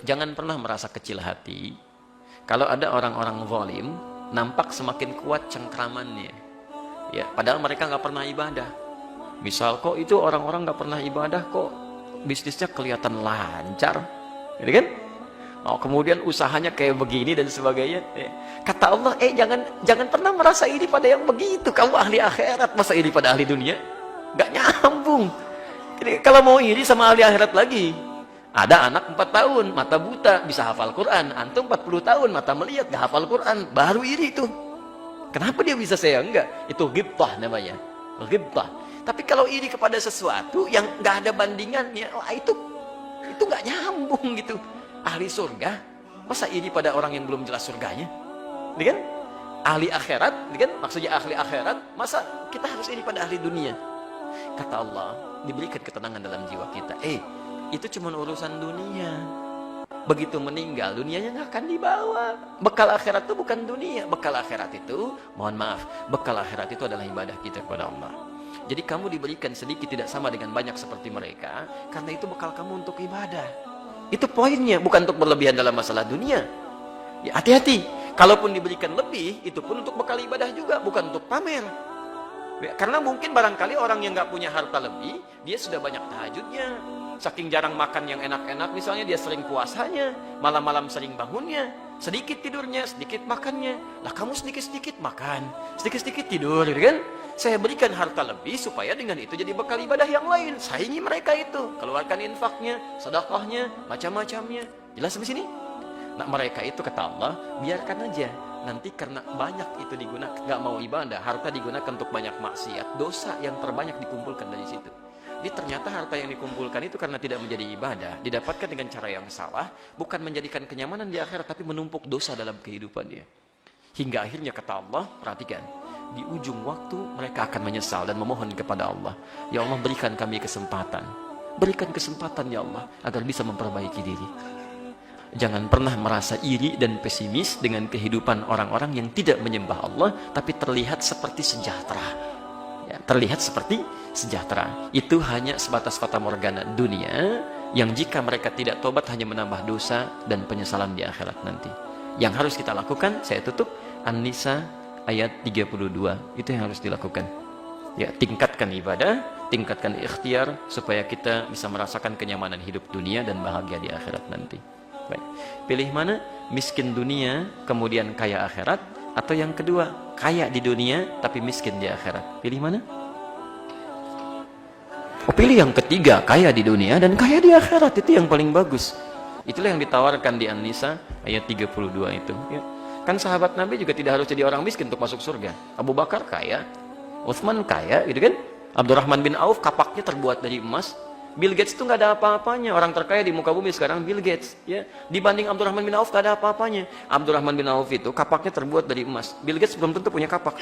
Jangan pernah merasa kecil hati kalau ada orang-orang zalim nampak semakin kuat cengkramannya. Ya, padahal mereka nggak pernah ibadah. Misal kok itu orang-orang nggak pernah ibadah kok bisnisnya kelihatan lancar, gitu kan? Oh, kemudian usahanya kayak begini dan sebagainya. Kata Allah, jangan pernah merasa iri pada yang begitu. Kamu ahli akhirat, masa iri pada ahli dunia? Nggak nyambung. Jadi, kalau mau iri sama ahli akhirat lagi, ada anak 4 tahun, mata buta, bisa hafal Quran. Antum 40 tahun, mata melihat, gak hafal Quran. Baru iri itu. Kenapa dia bisa, saya enggak? Itu ghibtah namanya. Ghibtah. Tapi kalau iri kepada sesuatu yang gak ada bandingannya, wah itu gak nyambung gitu. Ahli surga, masa iri pada orang yang belum jelas surganya? Ini kan? Ahli akhirat, ini kan? Maksudnya ahli akhirat, masa kita harus iri pada ahli dunia? Kata Allah, diberikan ketenangan dalam jiwa kita. Itu cuma urusan dunia. Begitu meninggal, dunianya nggak akan dibawa. Bekal akhirat itu bukan dunia. Bekal akhirat itu, mohon maaf, bekal akhirat itu adalah ibadah kita kepada Allah. Jadi kamu diberikan sedikit tidak sama dengan banyak seperti mereka, karena itu bekal kamu untuk ibadah. Itu poinnya, bukan untuk berlebihan dalam masalah dunia. Ya, hati-hati. Kalaupun diberikan lebih, itu pun untuk bekal ibadah juga, bukan untuk pamer. Ya, karena mungkin barangkali orang yang nggak punya harta lebih, dia sudah banyak tahajudnya. Saking jarang makan yang enak-enak, misalnya dia sering puasanya, malam-malam sering bangunnya, sedikit tidurnya, sedikit makannya. Lah kamu sedikit-sedikit makan, sedikit-sedikit tidur, gitu kan? Saya berikan harta lebih supaya dengan itu jadi bekal ibadah yang lain. Saingi mereka itu, keluarkan infaknya, sedekahnya, macam-macamnya. Jelas sampai sini? Nah mereka itu kata Allah, biarkan aja. Nanti karena banyak itu digunakan, nggak mau ibadah, harta digunakan untuk banyak maksiat, dosa yang terbanyak dikumpulkan dari situ. Jadi ternyata harta yang dikumpulkan itu karena tidak menjadi ibadah, didapatkan dengan cara yang salah, bukan menjadikan kenyamanan di akhirat, tapi menumpuk dosa dalam kehidupan dia. Hingga akhirnya kata Allah, perhatikan, di ujung waktu mereka akan menyesal dan memohon kepada Allah. Ya Allah, berikan kami kesempatan. Berikan kesempatan ya Allah, agar bisa memperbaiki diri. Jangan pernah merasa iri dan pesimis dengan kehidupan orang-orang yang tidak menyembah Allah, tapi terlihat seperti sejahtera. Ya, terlihat seperti sejahtera. Itu hanya sebatas fata morgana dunia, yang jika mereka tidak tobat hanya menambah dosa dan penyesalan di akhirat nanti. Yang harus kita lakukan, saya tutup, An-Nisa ayat 32. Itu yang harus dilakukan. Ya, tingkatkan ibadah, tingkatkan ikhtiar, supaya kita bisa merasakan kenyamanan hidup dunia dan bahagia di akhirat nanti. Baik. Pilih mana? Miskin dunia, kemudian kaya akhirat, atau yang kedua, kaya di dunia tapi miskin di akhirat. Pilih mana? Oh, pilih yang ketiga, kaya di dunia dan kaya di akhirat. Itu yang paling bagus. Itulah yang ditawarkan di An-Nisa ayat 32 itu. Ya. Kan sahabat Nabi juga tidak harus jadi orang miskin untuk masuk surga. Abu Bakar kaya, Utsman kaya, gitu kan? Abdurrahman bin Auf kapaknya terbuat dari emas. Bill Gates itu nggak ada apa-apanya. Orang terkaya di muka bumi sekarang Bill Gates, ya. Dibanding Abdurrahman bin Auf nggak ada apa-apanya. Abdurrahman bin Auf itu kapaknya terbuat dari emas. Bill Gates belum tentu punya kapak.